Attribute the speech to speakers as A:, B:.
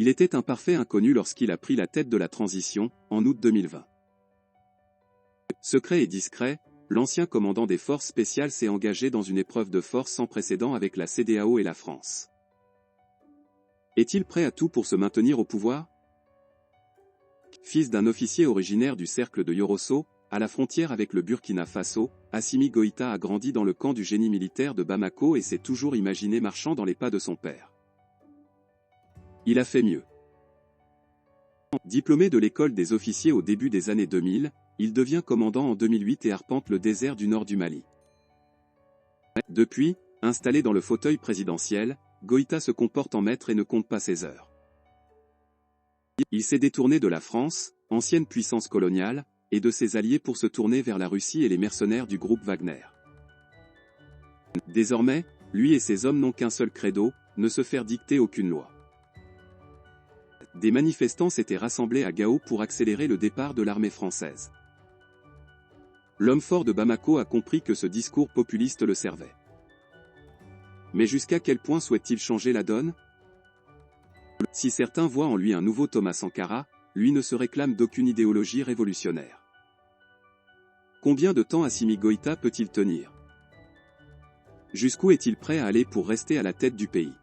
A: Il était un parfait inconnu lorsqu'il a pris la tête de la transition, en août 2020. Secret et discret, l'ancien commandant des forces spéciales s'est engagé dans une épreuve de force sans précédent avec la CEDEAO et la France. Est-il prêt à tout pour se maintenir au pouvoir? Fils d'un officier originaire du cercle de Yorosso, à la frontière avec le Burkina Faso, Assimi Goïta a grandi dans le camp du génie militaire de Bamako et s'est toujours imaginé marchant dans les pas de son père. Il a fait mieux. Diplômé de l'école des officiers au début des années 2000, il devient commandant en 2008 et arpente le désert du nord du Mali. Depuis, installé dans le fauteuil présidentiel, Goïta se comporte en maître et ne compte pas ses heures. Il s'est détourné de la France, ancienne puissance coloniale, et de ses alliés pour se tourner vers la Russie et les mercenaires du groupe Wagner. Désormais, lui et ses hommes n'ont qu'un seul credo, ne se faire dicter aucune loi. Des manifestants s'étaient rassemblés à Gao pour accélérer le départ de l'armée française. L'homme fort de Bamako a compris que ce discours populiste le servait. Mais jusqu'à quel point souhaite-t-il changer la donne? Si certains voient en lui un nouveau Thomas Sankara, lui ne se réclame d'aucune idéologie révolutionnaire. Combien de temps Assimi Goïta peut-il tenir? Jusqu'où est-il prêt à aller pour rester à la tête du pays?